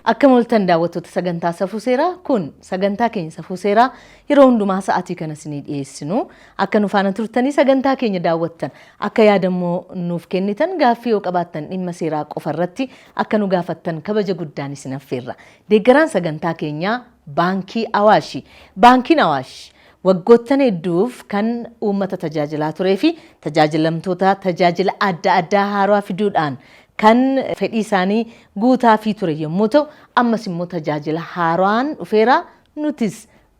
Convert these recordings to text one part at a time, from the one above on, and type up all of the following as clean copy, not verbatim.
Akka mul'atan daawwattoota sagantaa safuu seeraa kun sagantaa keenya safuu seeraa yeroo hundumaa sa'aatii kana isinii dhiyeessinu akka nu faana turtanii sagantaa keenya daawwattan akka yaadammoo nuuf kennitan gaaffii yoo qabaattan dhimma seeraa qofa irratti akka nu gaafattan kabaja guddaan isin affeerra. Deeggaraan sagantaa keenyaa Baankii Awaashi. Baankiin Awaash waggoottan hedduuf kan uummata tajaajilaa turee fi tajaajilamtoota tajaajila adda addaa haaraa fiduudhaan kan fedhii isaanii guutaa fi ture yommuu ta'u ammas immoo tajaajila haaraan dhufeera nutis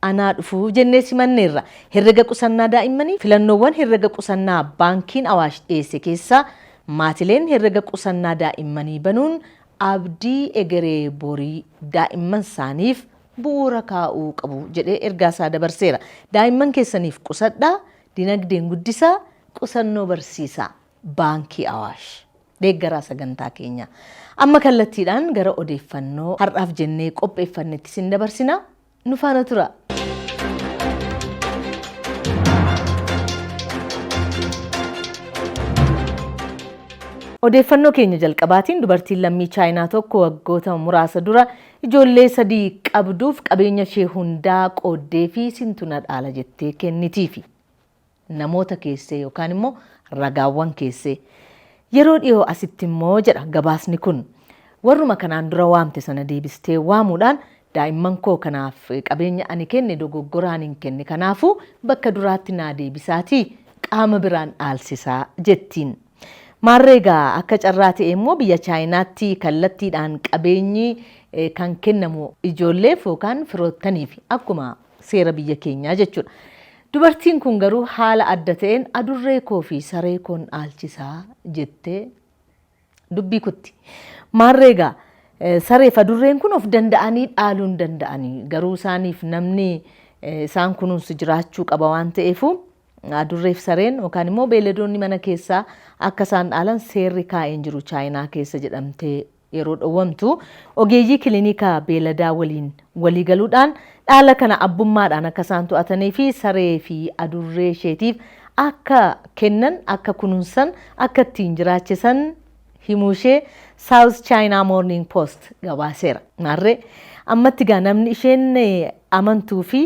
anaa dhufu jennee simanneerra. Herrega qusannaa daa'immanii filannoowwan herrega qusannaa Baankiin Awaash dhiyeesse keessaa maatileen herrega qusannaa daa'immanii banuun abdii egeree borii daa'imman isaaniif bu'uura kaa'uu qabu jedhee ergaa isaa dabarseera. Daa'imman keessaniif qusadhaa, dinagdeen guddisaa, qusannoo barsiisaa. Baankii Awaash. Deeggaraa sagantaa keenya. Amma kallattiidhaan gara odeeffannoo har'aaf jennee qopheeffannetti sin dabarsina. Nu faana tura. Odeeffannoo keenya jalqabaatiin dubartiin lammii Chaayinaa tokko waggoota muraasa dura ijoollee 3 qabduuf qabeenya ishee hundaa qooddee fi sintuna dhaala jettee kennitiifi. Namoota keessee yookaan immoo ragaawwan keessee. Yeroo dhiyoo asitti immoo jedha gabaasni kun warruma kanaan dura waamte sana deebistee waamuudhaan daa'imman koo kanaaf qabeenya ani kenne dogoggoraan hin kenne kanaafuu bakka duraatti naa deebisaatii qaama biraan dhaalsisaa jettiin. Maarreegaa akka carraa ta'e immoo biyya Chaayinaatti kallattiidhaan qabeenyi kan kennamu ijoolleef yookaan firoottaniif akkuma seera biyya keenyaa jechuudha. Dubartiin kun garuu haala adda ta'een adurree koo fi saree koon dhaalchisaa jettee dubbii kutti. Maarreegaa sareef adurreen kun of danda'anii dhaaluu hin danda'anii garuu isaaniif namni isaan kunuunsu jiraachuu qaba waan ta'eefu adurreef sareen yookaan immoo beeyladoonni mana keessaa akka isaan dhaalan seerri kaa'een jiru Chaayinaa keessa jedhamtee yeroo dhowwamtu ogeeyyii kiliinikaa beeyladaa waliin walii galuudhaan dhaala kana abbummaadhaan akka isaan to'atanii fi saree fi adurree isheetiif akka kennan akka kunuunsan akka ittiin jiraachisan himuu ishee South China Morning Post gabaaseera. Maarree ammatti gaa namni isheen amantuu fi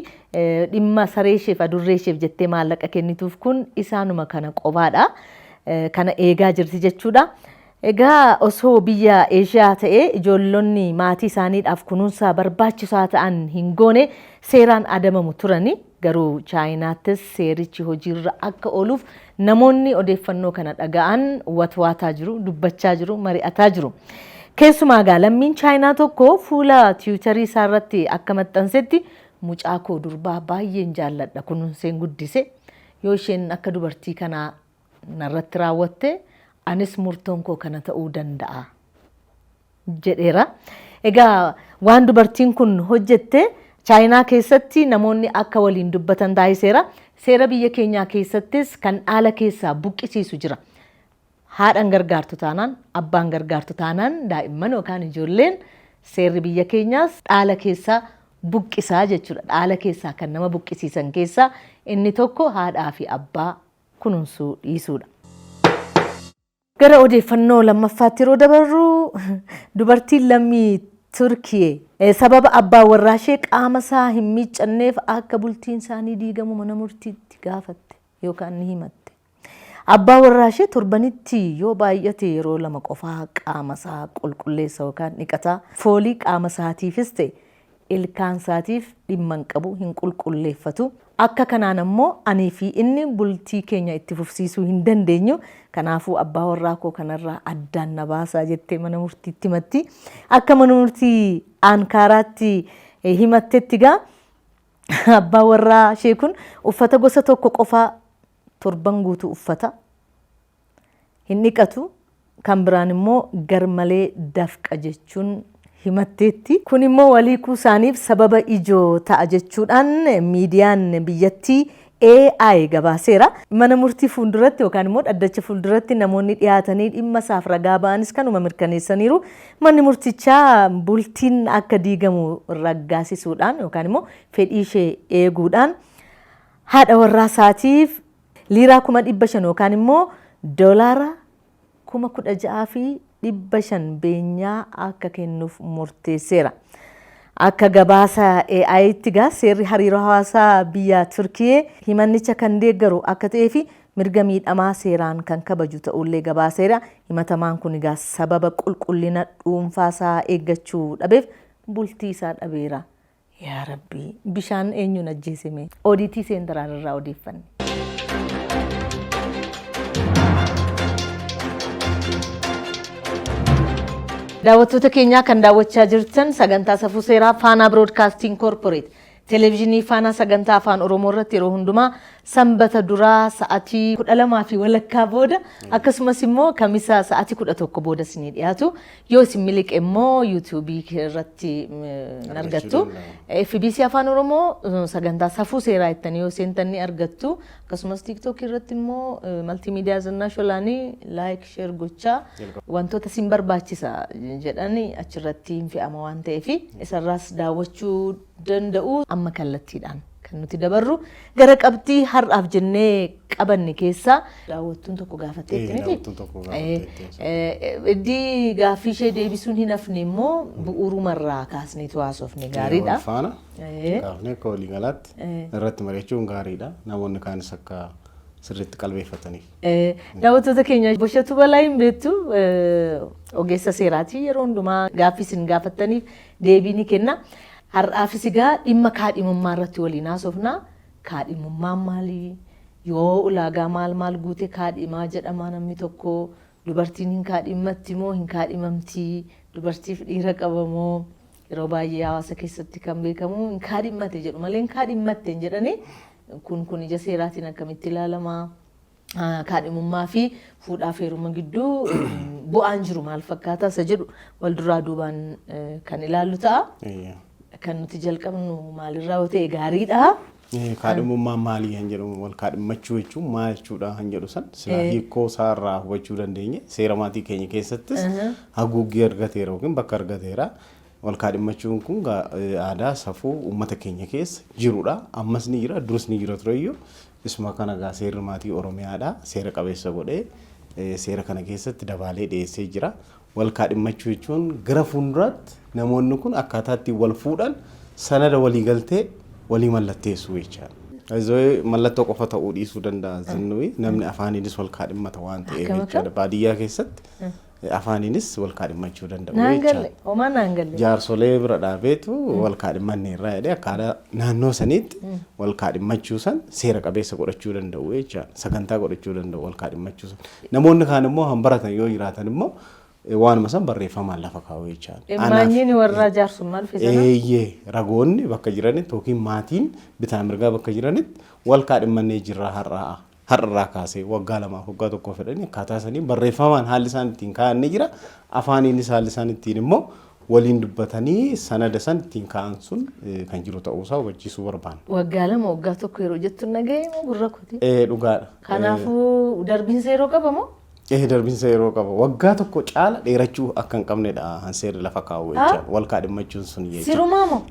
dhimma saree isheef adurree isheef jettee maallaqa kennituuf kun isaanuma kana qofaadha. Kana eegaa jirti jechuudha. Egaa osoo biyya Eeshiyaa ta'ee ijoollonni maatii isaaniidhaaf kunuunsaa barbaachisaa ta'an hin goone seeraan adamamu turani. Garuu Chaayinaattis seerichi hojiirra akka ooluuf namoonni odeeffannoo kana dhaga'an watwaataa jiru, dubbachaa jiru, mari'ataa jiru. Keessumaa gaa lammiin Chaayinaa tokko fuula tiwiitarii isaa irratti akka maxxansetti mucaa koo durbaa baay'een jaalladha kunuunseen guddise. Yoo isheen akka dubartii kanaa narratti raawwatte anis murtoon koo kana ta'uu danda'a jedheera. Egaa waan dubartiin kun hojjette Chaayinaa keessatti namoonni akka waliin dubbatan taasiseera. Seera biyya keenyaa keessattis kan dhaala keessaa buqqisiisu jira. Haadhaan gargaartu taanaan, abbaan gargaartu taanaan daa'imman yookaan ijoolleen seerri biyya keenyaas dhaala keessaa buqqisaa jechuudha. Dhaala keessaa kan nama buqqisiisan keessaa inni tokko haadhaa fi abbaa kunuunsuu dhiisuudha. Gara odeeffannoo lammaffaatti yeroo dabarru dubartiin lammii Turkiyee sababa abbaa warraa ishee qaama isaa hin miiccanneef akka bultiin isaanii diigamu mana murtiitti gaafatte yookaan ni himatte. Abbaa warraa ishee torbanitti yoo baay'ate yeroo 2 qofaa qaama isaa qulqulleessa yookaan dhiqata. Foolii qaama isaatiifis ta'e ilkaan isaatiif dhimma hin qabu hin qulqulleeffatu. Akka kanaan ammoo anii fi inni bultii keenya itti fufsiisuu hin dandeenyu. Kanaafuu abbaa warraa koo kanarraa addaan na baasaa jettee mana murtiitti himatti. Akka mana murtii Ankaaraatti himattetti gaa abbaa warraa ishee kun uffata gosa tokko qofaa torban guutuu uffata. Hin dhiqatu. Kan biraan immoo garmalee dafqa jechuun himatteetti. Kun immoo waliikuu isaaniif sababa ijoo ta'a jechuudhaan miidiyaan biyyattii AI gabaaseera. Mana murtii fuulduratti yookaan immoo dhaddacha fuulduratti namoonni dhiyaatanii dhimma isaaf ragaa ba'anis kanuma mirkaneessaniiru. Manni murtichaa bultiin akka diigamu raggaasisuudhaan yookaan immoo fedhii ishee eeguudhaan haadha warraa isaatiif liiraa 500,000 yookaan immoo doolaara 16,000 fi 500 beenyaa akka kennuuf murteesseera. Akka gabaasa AI'tti gaa seerri hariiroo hawaasaa biyya Turkiyee himannicha kan deeggaru akka ta'ee fi mirga miidhamaa seeraan kan kabaju ta'ullee gabaaseera. Himatamaan kun gaa sababa qulqullina dhuunfaasaa eeggachuu dhabeef bultii isaa dhabeera. Yaa Rabbi, bishaan eenyuun ajjeesime? Oodiitii seentaraan irraa odeeffanne. Daawwattoota keenyaa kan daawwachaa jirtan sagantaa safuu seeraa Faanaa Broadcasting Corporate Televizyinii Faanaa sagantaa afaan Oromoo irratti yeroo hundumaa sanbata duraa sa'aatii 12 fi walakkaa booda akkasumas immoo kamisa sa'aatii 11 booda isinii dhiyaatu. Yoo isin miliqe immoo YouTube irratti argattu. FBC afaan Oromoo sagantaa safuu seeraa ittanii yoo seentan ni argattu. Akkasumas TikTok irratti immoo multimedia zannaa sholaanii like share gochaa wantoota isin barbaachisa jedhanii achirratti hin fe'ama waan ta'eef isarraas daawwachuu danda'u. Amma kallattiidhaan kan nuti dabarru gara qabxii har'aaf jennee qabanne keessaa daawwattuun tokko gaafatteetti miti. Iddii gaaffii ishee deebisuun hin hafne immoo bu'uurumarraa kaasneetu haasofne gaariidha. Faana gaafnee akka walii galaatti irratti mari'achuun gaariidha. Namoonni kaanis akka sirriitti qalbeeffataniif. Daawwattoota keenya Boshatu Balaa hin beektu ogeessa seeraati. Yeroo hundumaa gaaffii isin gaafattaniif deebii ni kenna. Har'aafis egaa dhimma kaadhimummaa irratti waliin haasofna. Kaadhimummaan maali? Yoo ulaagaa maal guute kaadhimaa jedhama namni tokko. Dubartiin hin kaadhimatti moo hin kaadhimamti? Dubartiif dhiira qaba moo? Yeroo baay'ee hawaasa keessatti kan beekamu hin kaadhimmate jedhu malee hin kaadhimmatte hin jedhani. Kun ija seeraatiin akkamitti ilaalama? Kaadhimummaa fi fuudhaa fi heeruma gidduu bu'aan jiru maal fakkaata isa jedhu wal duraa duubaan kan ilaallu ta'a. Kan nuti jalqabnu maalirraa yoo ta'e gaariidha. Kaadhimummaan maalii kan jedhamu wal kaadhimmachuu jechuun maal jechuudha kan jedhu san silaa hiikoo isaarraa hubachuu dandeenye seera maatii keenya keessattis haguuggii argateera yookiin bakka argateera. Wal kaadhimmachuun kun aadaa safuu uummata keenya keessa jirudha. Ammas ni jira, duras ni jira tureyyuu. Isuma kana gaa seerri maatii Oromiyaadha. Seera qabeessa godhee seera kana keessatti dabaalee dhiyeessee jira. Wal kaadhimmachuu jechuun gara fuulduraatti namoonni kun akkaataa ittiin wal fuudhan sanada walii galtee walii mallatteessuu jechaadha. Azoo mallattoo qofa ta'uu dhiisuu danda'a zinnuwi namni afaaniinis wal kaadhimmata waan ta'eef jechaadha. Baadiyyaa keessatti afaaniinis wal kaadhimmachuu danda'u jechaadha. Homaa naangalle. Jaarsolee bira dhaabeetu wal kaadhimmanne irraa jedhee akkaataa naannoo saniitti wal kaadhimmachuu san seera qabeessa godhachuu danda'u jechaadha. Sagantaa godhachuu danda'u wal kaadhimmachuu san. Namoonni kaan immoo hanbaratan yoo jiraatan immoo waan masan barreeffamaan lafa kaa'u jechaadha. Maanyiin warra jaarsummaa dhufeessana? Ragoonni bakka jiranitti yookiin maatiin bitaa mirgaa bakka jiranitti wal kaadhimmannee jirra har'arraa kaasee waggaa lamaaf waggaa tokko fedhanii akkaataa sanii barreeffamaan haalli isaan ittiin kaa'annee jira. Afaaniinis haalli isaan ittiin immoo waliin dubbatanii sanada san ittiin kaa'an sun kan jiru ta'uusaa hubachiisuu barbaanna. Waggaa lama waggaa tokko yeroo jettu nagahee moo gurra kooti? Dhugaadha. Kanaafuu darbiinsa yeroo qaba moo? Darbiinsa yeroo qaba. Waggaa tokko caala dheerachuu akka hin qabnedha hanseerri lafa kaa'u jechaadha. Wal kaadhimmachuun sun jechuudha. Sirumaa moo?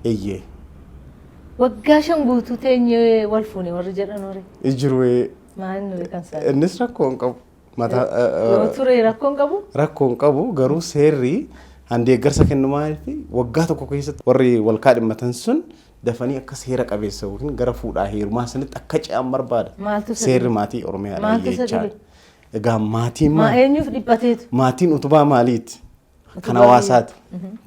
Waggaa 5 guutuu teenyee wal fuune warri jedhan hore. Ijjiru maal nuyi kan saa? Innis rakkoo hin qabu. Yoo ture rakkoo hin qabu? Rakkoo hin qabu garuu seerri handeeggarsa kennumaa fi waggaa tokko keessatti warri wal kaadhimmatan sun dafanii akka seera qabeessa yookiin gara fuudhaa heerumaa sanitti akka ce'an barbaada. Seerri maatii Oromiyaadha jechaadha. Egaa maatiin eenyuuf dhiphateetu? Maatiin utubaa maaliiti? Kan hawaasaati.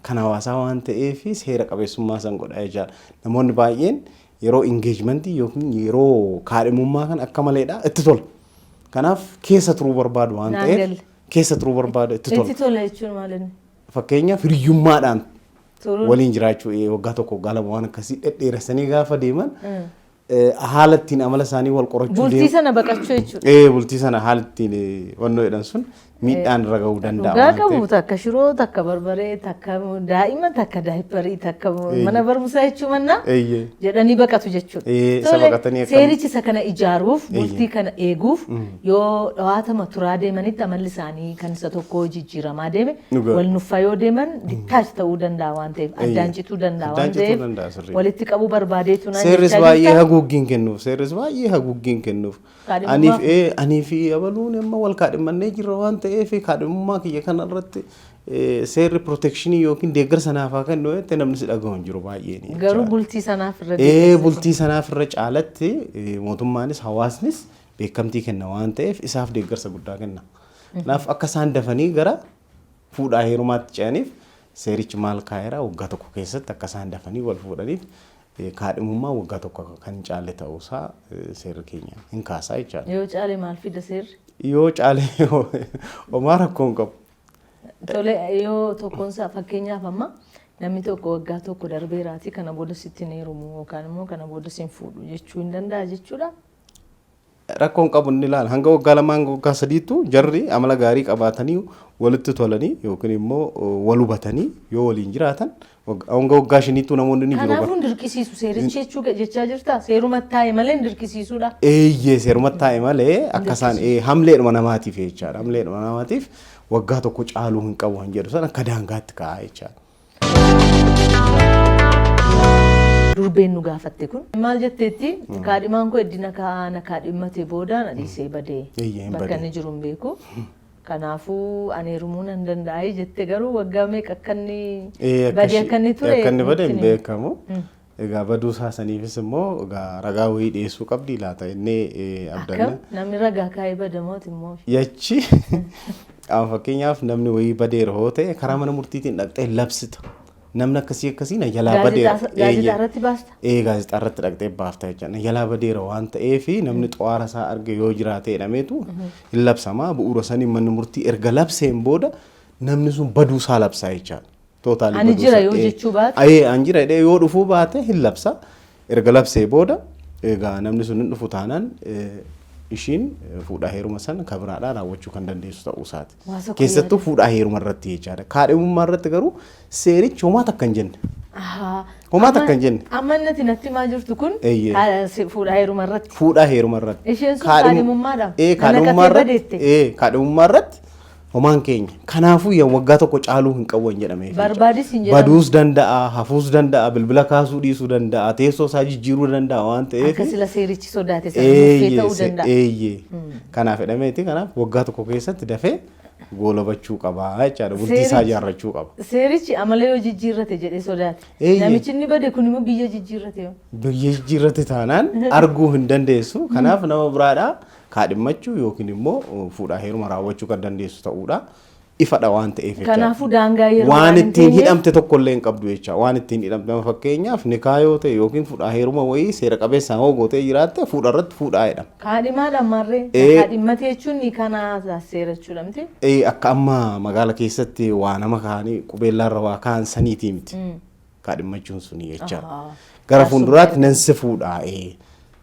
Kan hawaasaa waan ta'eef seera qabeessummaa san godhaa jechaadha. Namoonni baay'een yeroo engagement yookiin yeroo kaadhimummaa kan akka maleedha itti tola. Kanaaf keessa turuu barbaadu waan ta'eef keessa turuu barbaadu itti tola. Itti tola jechuun maalinni? Fakkeenyaaf hiriyyummaadhaan waliin jiraachuu waggaa tokko waggaa lama waan akkasii dhedheeressanii gaafa deeman haala ittiin amala isaanii wal qorachuu bultii sana baqachuu jechuudha. Bultii sana haala ittiin wannoo jedhan sun miidhaan irra ga'uu danda'a. Dhugaa qabu takka shiroo takka barbaree takka daa'ima takka daayipparii takka mana barumsaa jechuu mannaa jedhanii baqatu jechuudha. Seerichi isa kana ijaaruuf bultii kana eeguuf yoo dhawaatama turaa deemanitti amalli isaanii kan isa tokko jijjiiramaa deeme wal nuffaa yoo deeman dittaachi ta'uu danda'a waan ta'eef addaan cituu danda'a waan ta'eef walitti qabuu barbaadeetu naan seerris baay'ee haguuggiin kennuuf seerris baay'ee haguuggiin kennuuf anii fi abaluun amma wal kaadhimmannee jirra waan ta'eef kaadhimummaa kiyya kanarratti seerri protekshinii yookiin deeggarsa naafaa kennu ta'e namni si dhagahu hin jiru baay'een. Garuu bultii sanaaf irra bultii sanaaf irra caalatti mootummaanis hawaasnis beekamtii kenna waan ta'eef isaaf deeggarsa guddaa kenna. Kanaaf akka isaan dafanii gara fuudhaa heerumaatti ce'aniif seerichi maal kaa'eera waggaa tokko keessatti akka isaan dafanii wal fuudhaniif kaadhimummaa waggaa tokko kan caale ta'uusaa seerri keenya hin kaasaa jechaadha. Yoo caale maal fida seerri? Yoo caale homaa rakkoo hin qabu. Tole yoo tokkoonsaa fakkeenyaaf amma namni tokko waggaa tokko darbeeraati kana booda sitti hin heerumu yookaan immoo kana booda sin fuudhu jechuu hin danda'a jechuudha. Rakkoon qabu ni ilaala hanga waggaa lamaa hanga waggaa sadiitu jarri amala gaarii qabaatanii walitti tolanii yookiin immoo wal hubatanii yoo waliin jiraatan hanga waggaa shaniitu namoonni ni jiru. Kanaafuu dirqisiisu seerichi jechaa jirta seerumatti taa'e malee dirqisiisuudha. Seerumatti taa'e malee akkasaan hamleedhuma namaatiif jechaadha hamleedhuma namaatiif waggaa tokko caaluu hin qabu hin jedhu sana akka daangaatti kaa'aa jechaadha. Durbeen nu gaafatte kun maal jetteetti kaadhimaan koo eddina kaana kaadhimate booda na dhiisee badee bakka inni jiru hin beeku. Kanaafuu ani heerumuu nan danda'a jette garuu waggaa meeqa akka inni badee akka inni ture akka inni badee hin beekamu. Egaa baduu saasaniifis immoo ragaa wayii dhiyeessuu qabdi laata inni abdanna. Namni ragaa kaa'ee badamooti immoo. Yachi fakkeenyaaf namni wayii badeera hoo ta'e karaa mana murtiitiin dhaqxee labsita. Namni akkasii na jalaa badeera. Gaazexaa irratti baasta? Gaazexaa irratti dhaqxee baafta jechuudha. Na jalaa badeera waan ta'eef namni xawaara isaa arge yoo jiraate jedhameetu hin labsama. Bu'uura sanii manni murtii erga labseen booda namni sun baduu isaa labsaa jechuudha. Ani jira yoo jechuu baate? Ani jira yoo dhufuu baate hin labsa. Erga labsee booda egaa namni sun hin dhufu taanaan ishiin fuudhaa heeruma sana kabiraadhaan raawwachuu kan dandeessu ta'uu isaati. Keessattuu fuudhaa heeruma irratti jechaadha. Kaadhimummaa irratti garuu seerichi homaa takka hin jenne. Homaa takka hin jenne. Amma natti natti maa jirtu kun fuudhaa heeruma irratti. Fuudhaa heeruma irratti. Isheen sun kaadhimummaadha. Kaadhimummaa irratti homaan keenya. Kanaafuu waggaa tokko caaluu hin qabu hin jedhamee. Barbaadis hin jedhamu. Baduus danda'a, hafuus danda'a, bilbila kaasuu dhiisuu danda'a, teessoo isaa jijjiiruu danda'a waan ta'eef. Akka sila seerichi sodaate sana nuffee ta'uu danda'a. Kanaaf jedhameeti kanaaf waggaa tokko keessatti dafee goolabachuu qaba jechaadha. Bultii isaa ijaarrachuu qaba. Seerichi amala yoo jijjiirrate jedhee sodaate. Namichi inni bade kun immoo biyya jijjiirrate. Biyya jijjiirrate taanaan arguu hin dandeessu. Kanaaf nama biraadhaa kaadhimmachuu yookiin immoo fuudhaa heeruma raawwachuu kan dandeessu ta'uudha. Ifadha waan ta'eef jecha. Kanaafuu daangaa yeroo waan ittiin hidhamte tokko illee hin qabdu jecha. Waan ittiin hidhamte fakkeenyaaf nikaa yoo ta'e yookiin fuudhaa heeruma wayii seera qabeessaan hoo gootee jiraatte fuudha irratti fuudhaa jedhama. Kaadhimaadhaan marree kaadhimmate jechuun ni kana seera jechuudha miti. Akka amma magaala keessatti waa nama kaanii qubeellaarra waa kaan saniitii miti. Kaadhimmachuun suni jecha. Gara fuulduraatti nan si fuudhaa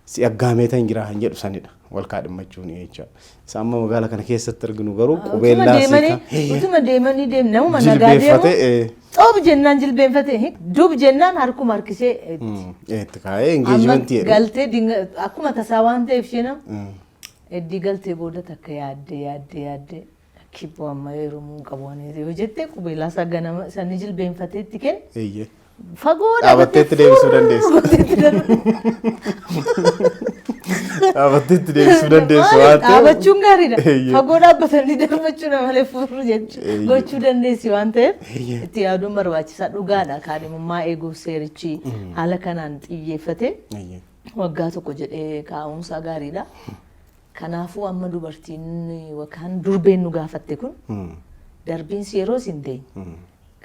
si aggaameetan jira han jedhu sanidha. Wal kaadhimmachuun jecha. Amma magaala kana keessatti arginu garuu qubeellaa utuma deemanii namuma nagaa deemu xoob jennaan jilbeenfate dub jennaan harkuma harkisee itti kaa'ee engaajimentii galtee akkuma tasaa waan ta'eef isheen eddii galtee booda takka yaaddee kibboo amma heerumuu qabu yoo jettee qubeellaa isaa ganama sanni jilbeenfateetti kenna. Fagoo dhaabbatteetti deebisuu dandeessu. Dhaabbatteetti deebisuu dandeessu waan ta'eef. Dhaabachuun gaariidha. Fagoo dhaabbatanii darbachuun malee fuudhuu jechuudha. Gochuu dandeessi waan ta'eef itti yaaduun barbaachisaa dhugaadha. Kaadhimummaa eeguuf seerichi haala kanaan xiyyeeffate waggaa tokko jedhee kaa'umsaa gaariidha. Kanaafuu amma dubartiin yookaan durbeen nu gaafatte kun darbiinsi yeroo isin ta'e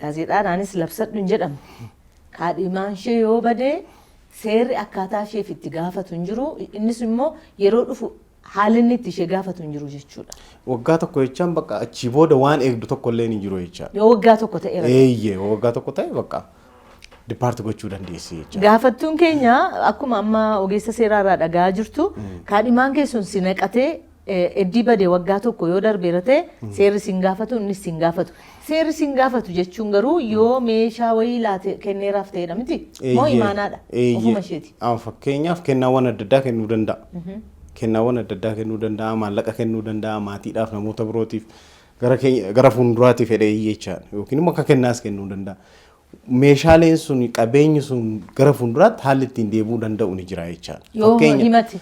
gaazexaadhaanis labsadhu hin jedhamu. Kaadhimaan ishee yoo badee seerri akkaataa isheef itti gaafatu hin jiru. Innis immoo yeroo dhufu haalli inni itti ishee gaafatu hin jiru jechuudha. Waggaa tokko jechaan bakka achii booda waan eegdu tokko illee hin jiru jechaadha. Yoo waggaa tokko ta'e waggaa tokko ta'e bakka dipaarti gochuu dandeessi jechaadha. Gaafattuun keenya akkuma amma ogeessa seeraarraa dhagaa jirtu kaadhimaan keessuun si naqatee eddii badee waggaa tokko yoo darbeera ta'e seerri sin gaafatu innis sin gaafatu. Seerri sin gaafatu jechuun garuu yoo meeshaa wayii laate kenneeraaf ta'edha miti moo imaanaadha ofuma isheeti. Fakkeenyaaf kennaawwan adda addaa kennuu danda'a. Kennaawwan adda addaa kennuu danda'a, maallaqa kennuu danda'a, maatiidhaaf namoota birootiif gara fuulduraatiif fedhee jechaadha yookiin immoo akka kennaas kennuu danda'a. Meeshaaleen sun qabeenyi sun gara fuulduraatti haalli ittiin deemuu danda'u ni jira jechaadha. Yoo himate.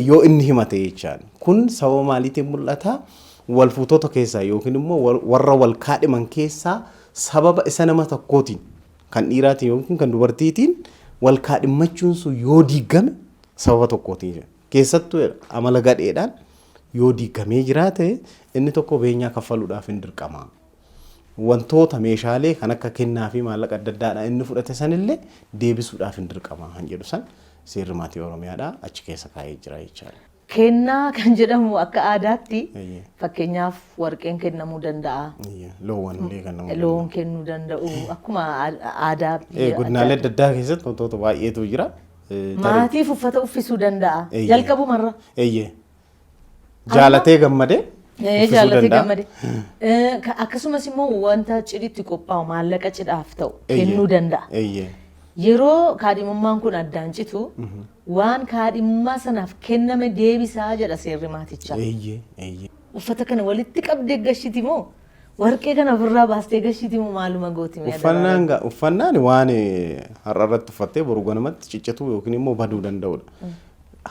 Yoo inni himate jechaadha. Kun sababa maaliitiin mul'ata? wal fuutota keessaa yookiin immoo warra wal kaadhiman keessaa sababa isa nama tokkootiin kan dhiiraatiin yookiin kan dubartiitiin wal kaadhimachuun sun yoo diigame sababa tokkootiin keessattuu amala gadheedhaan yoo diigamee jiraate inni tokko beenyaa kaffaluudhaaf hin dirqama. Wantoota meeshaalee kan akka kennaa fi maallaqa adda addaadhaan inni fudhate sanillee deebisuudhaaf hin dirqama kan jedhu san seerri maatii Oromiyaadhaa achi keessa kaa'ee jira jechaadha. Kennaa kan jedhamu akka aadaatti fakkeenyaaf warqeen kennamuu danda'a. Loowwan illee kennamuu danda'a. Loon kennuu danda'u akkuma aadaa. Godinaalee adda addaa keessatti wantoota baay'eetu jira. Maatiif uffata uffisuu danda'a. Jalqabumarra. Jaalatee gammadee. Jaalatee gammadee. Akkasumas immoo wanta cidhitti qophaa'u maallaqa cidhaaf ta'u kennuu danda'a. Yeroo kaadhimummaan kun addaan citu waan kaadhimummaa sanaaf kenname deebisaa jedha seerri maatichaa. Uffata kana walitti qabdee gashiti moo warqee kana ofirraa baastee gashiti moo maaluma gooti? Uffannaan waan har'a irratti uffattee boru ganamatti ciccitu yookiin immoo baduu danda'udha.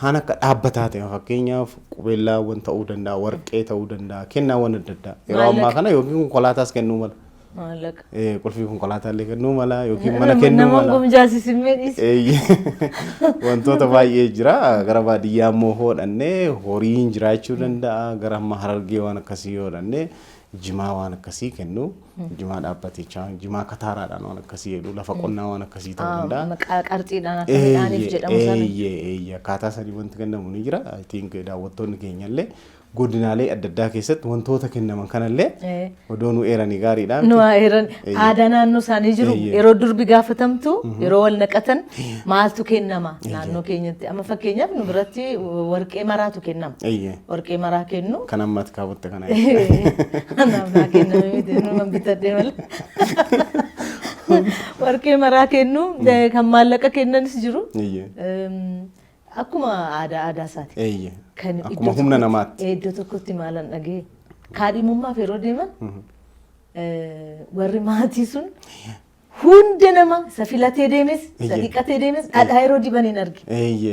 Haan akka dhaabbataa ta'e fakkeenyaaf qubeellaawwan ta'uu danda'a, warqee ta'uu danda'a, kennaawwan adda addaa. Yeroo ammaa kana yookiin konkolaataas kennuu mala. Maallaqa. Qulfii konkolaataa illee kennuu mala yookiin mana kennuu mala. Nama gomjaasisin meedhis. Wantoota baay'ee jira. Gara baadiyyaa immoo hodhannee horiin jiraachuu danda'a. Gara amma Harargee waan akkasii hodhannee jimaa waan akkasii kennu. Jimaa dhaabbatichaa jimaa kataaraadhaan waan akkasii jedhu lafa qonnaa waan akkasii ta'uu danda'a. Maqaa qarxiidhaan akka midhaaniif jedhamu sana. Akkaataa sadii wanti kennamu ni jira. I think daawwattoonni keenya illee godinaalee adda addaa keessatti wantoota kennaman kanallee odoo nu eeranii gaariidhaan. Nu eeran aadaa naannoo isaanii jiru yeroo durbi gaafatamtu yeroo wal naqatan maaltu kennama naannoo keenyatti amma fakkeenyaaf nu biratti warqee maraatu kennama. Warqee maraa kennu. Kan ammatti kaawwatte kana. Anaaf naa kenname miti nu bitadhee malee. Warqee maraa kennu kan maallaqa kennanis jiru. Akkuma aadaa isaati. Akkuma humna namaatti. Iddoo tokkotti maalan dhagee kaadhimummaaf yeroo deeman warri maatii sun hunda nama isa filatee deemes isa dhiqatee deemes dhadhaa yeroo dibaniin arge.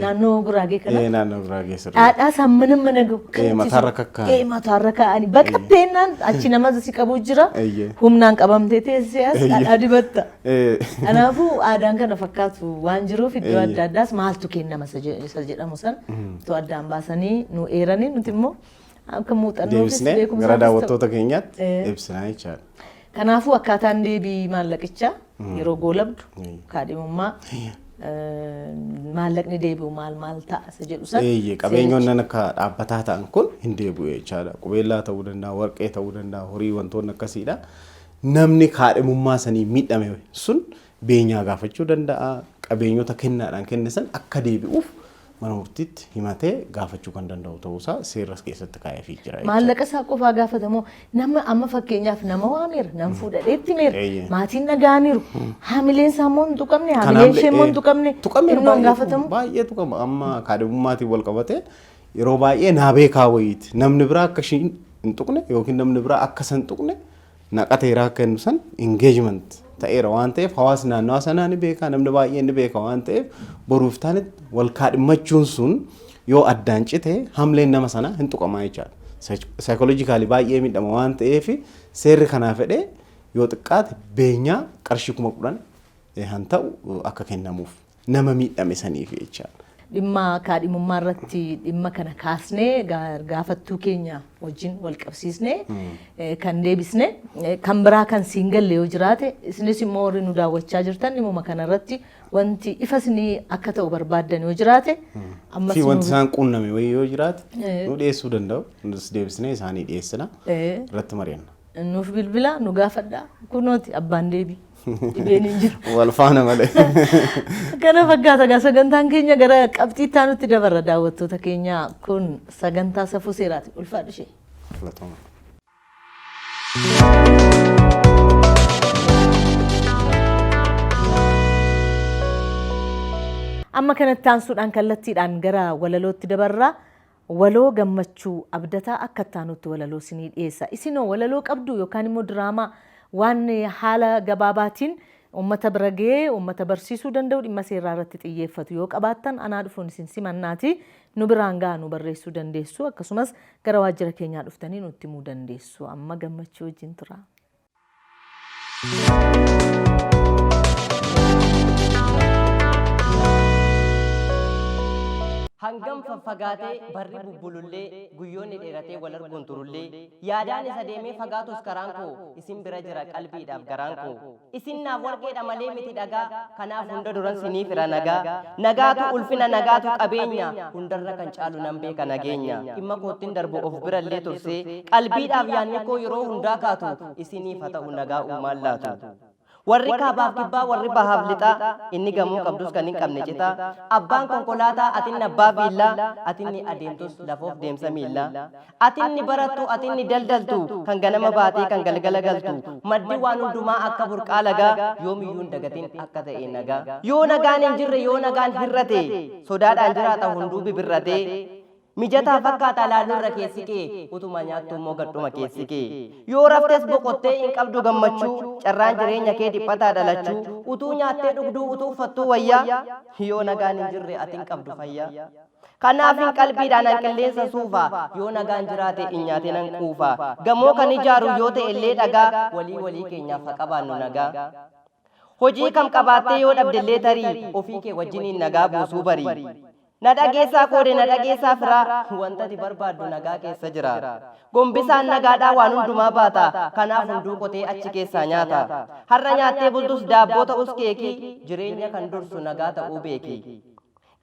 Naannoo Guraagee kana. Naannoo Guraagee sirrii. Dhadhaa sammana mana gahu. Mataarra kakkaa'an. Mataarra kaa'anii baqatteennaan achi nama si qabu jira. Humnaan qabamtee teessee as dhadhaa dibatta. Kanaafuu aadaan kana fakkaatu waan jiruuf iddoo adda addaas maaltu kennama isa jedhamu san iddoo addaan baasanii nu eeranii nuti immoo akka muuxannoofis beekumsa gara daawwattoota keenyaatti ibsinaa jechaadha. Kanaafuu akkaataan deebii maallaqichaa yeroo goolabdu kaadhimummaa maallaqni deebi'u maal ta'a isa jedhu san. Qabeenyonni akka dhaabbataa ta'an kun hin deebi'u jechaadha. Qubeellaa ta'uu danda'a, warqee ta'uu danda'a, horii wantoonni akkasiidha. Namni kaadhimummaa sanii miidhame sun beenyaa gaafachuu danda'a. Qabeenyota kennaadhaan kenne san akka deebi'uuf mana murtiitti himatee gaafachuu kan danda'u ta'uusaa seerras keessatti kaa'eefii jira. Maallaqa isaa qofaa gaafatamoo nama amma fakkeenyaaf nama waameera nama fuudhadheetti meera maatiin dhaga'aniiru haamileen isaa immoo hin tuqamne haamileen ishee immoo hin tuqamne innoon gaafatamu. Baay'ee tuqama amma kaadhimummaatiin wal qabate yeroo baay'ee naabee kaawwayiiti namni biraa akka isheen hin tuqne yookiin namni biraa akka san tuqne naqateeraa kennu san engagement ta'eera waan ta'eef hawaasni naannawaa sanaa ni beeka namni baay'een ni beeka waan ta'eef boruuf taanitti wal kaadhimachuun sun yoo addaan cite hamleen nama sanaa hin tuqamaa jechaadha. Saayikooloojikaalii baay'ee miidhama waan ta'eef seerri kanaa fedhee yoo xiqqaate beenyaa qarshii 10,000 han ta'u akka kennamuuf nama miidhame saniif jechaadha. Dhimma kaadhimummaa irratti dhimma kana kaasnee gaafattuu keenya wajjin wal qabsiisnee kan deebisne kan biraa kan siin galle yoo jiraate isinis immoo warri nu daawwachaa jirtan dhimma kana irratti wanti ifas ni akka ta'u barbaaddan yoo jiraate ammas fi wanti isaan quunname wayii yoo jiraate nu dhiyeessuu danda'u nus deebisnee isaanii dhiyeessina irratti mari'anna. Nuuf bilbila nu gaafadhaa kunooti abbaan deebii. Dhibeen hin jiru. Wal faana malee. Kana fakkaata gaa sagantaan keenya gara qabxii itti dabarra daawwattoota keenya kun sagantaa safuu seeraati ulfaadhu ishee. Amma kanatti aansuudhaan kallattiidhaan gara walalootti dabarraa waloo gammachuu abdataa akka taanutti walaloo isinii dhiyeessa. Isinoo walaloo qabdu yookaan immoo diraamaa waan haala gabaabaatiin ummata bira ga'ee ummata barsiisuu danda'u dhimma seeraa irratti xiyyeeffatu yoo qabaattan anaa dhufuun isin simannaati nu biraan ga'a nu barreessuu dandeessu akkasumas gara waajjira keenyaa dhuftanii nutti himuu dandeessu amma gammachuu wajjin tura. Hangam faffagaatee barri bubbulullee guyyoonni dheeratee wal arguun turullee yaadaan isa deemee fagaatus karaan koo isin bira jira qalbiidhaaf garaan koo isin naaf warqeedha malee miti dhagaa kanaaf hunda duran siniif ira nagaatu ulfina nagaatu qabeenya hundarra kan caalu nan beeka nageenya dhimma koottiin darbu of birallee tursee qalbiidhaaf yaadni koo yeroo hundaa kaatu isiniif haa ta'u nagaa uumaan laatu. Warri kaabaaf kibbaa warri bahaaf lixaa inni gamoo qabdus kan hin qabne citaa abbaan konkolaataa atinni abbaa viillaa atinni adeemtus lafoof deemsa miillaa atinni barattu atinni daldaltu kan ganama baatee kan galgala galtu maddi waan hundumaa akka burqaa lagaa yoomiyyuu hin dagatin akka ta'e nagaa yoo nagaan hin jirre yoo nagaan hirrate sodaadhaan jiraata hunduu bibirratee mijataa fakkaata laalurra keessi kee utuma nyaattu immoo gadhuma keessi kee yoo raftes boqottee hin qabdu gammachuu carraan jireenya kee dhiphataa dhalachuu utuu nyaattee dhugduu utuu uffattuu wayyaa yoo nagaan hin jirre ati hin qabdu fayyaa. Kanaaf hin qalbiidhaan an qilleensa suufa yoo nagaan jiraate hin nyaate nan quufa gamoo kan ijaaru yoo ta'e illee dhagaa walii keenyaaf haa qabaannu nagaa. Hojii kam qabaattee yoo dhabdellee tarii ofii kee wajjiniin nagaa buusuu barii. Na dhageessaa koode na dhageessaa firaa wantati barbaaddu nagaa keessa jira. Gombisaan nagaadhaa waan hundumaa baata kanaaf hunduu qotee achi keessaa nyaata. Har'a nyaattee bultus daabboo ta'us keeki jireenya kan dursu nagaa ta'uu beeki.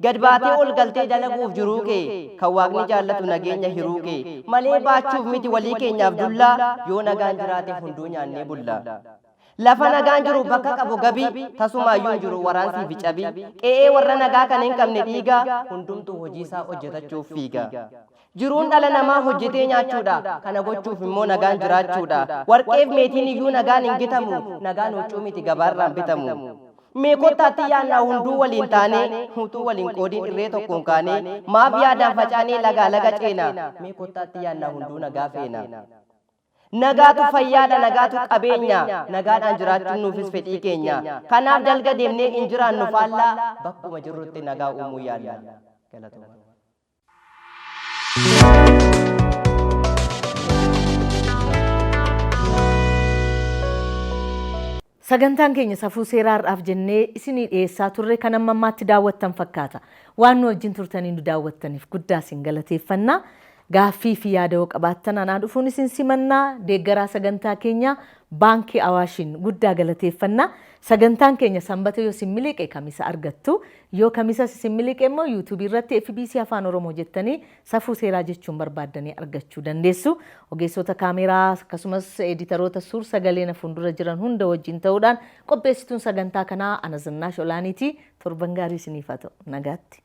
Gad baatee ol galtee dalaguuf jiruu kee kan waaqni jaallatu nageenya hiruu kee malee baachuuf miti walii keenyaaf dullaa yoo nagaan jiraate hunduu nyaannee bulla. Lafa nagaan jiru bakka qabu gabii tasumaayyuu jiru waraansi fi cabii qe'ee warra nagaa kan hin qabne dhiigaa hundumtuu hojii isaa hojjetachuuf fiiga. Jiruun dhala namaa hojjetee nyaachuudha kana gochuuf immoo nagaan jiraachuudha warqeef meetiin iyyuu nagaan hin gitamu nagaan huccuu miti gabaarraan bitamu. Mee kottaatti yaannaa hunduu waliin taanee utuu waliin qoodiin irree tokkoon kaanee maaf yaadaan facaanee laga ceena mee kottaatti yaannaa hunduu nagaa feena. Nagaatu fayyaadha nagaatu qabeenya nagaadhaan jiraachuun nuufis fedhii keenya kanaaf dalga deemnee hin jiraannu faallaa bakkuma jirrutti nagaa uumuu yaalla. Sagantaan keenya safuu seeraadhaaf jennee isinii dhiyeessaa turre kan amma ammaatti daawwattan fakkaata. Waan nu wajjin turtanii nu daawwattaniif guddaa isin galateeffanna. Gaaffii fi yaada yoo qabaattan anaa dhufuun isin simannaa deeggaraa sagantaa keenya baankii Awaashiin guddaa galateeffanna. Sagantaan keenya sanbata yoo isin miliqe kamisa argattu yoo kamisa isin miliqe immoo YouTube irratti FBC Afaan Oromoo jettanii safuu seeraa jechuun barbaaddanii argachuu dandeessu. Ogeessota kaameraa akkasumas editaroota suur sagalee na fuuldura jiran hunda wajjin ta'uudhaan qopheessituun sagantaa kanaa Ana Zinnaash Olaaniiti. Torban gaarii isiniif haa ta'u nagaatti.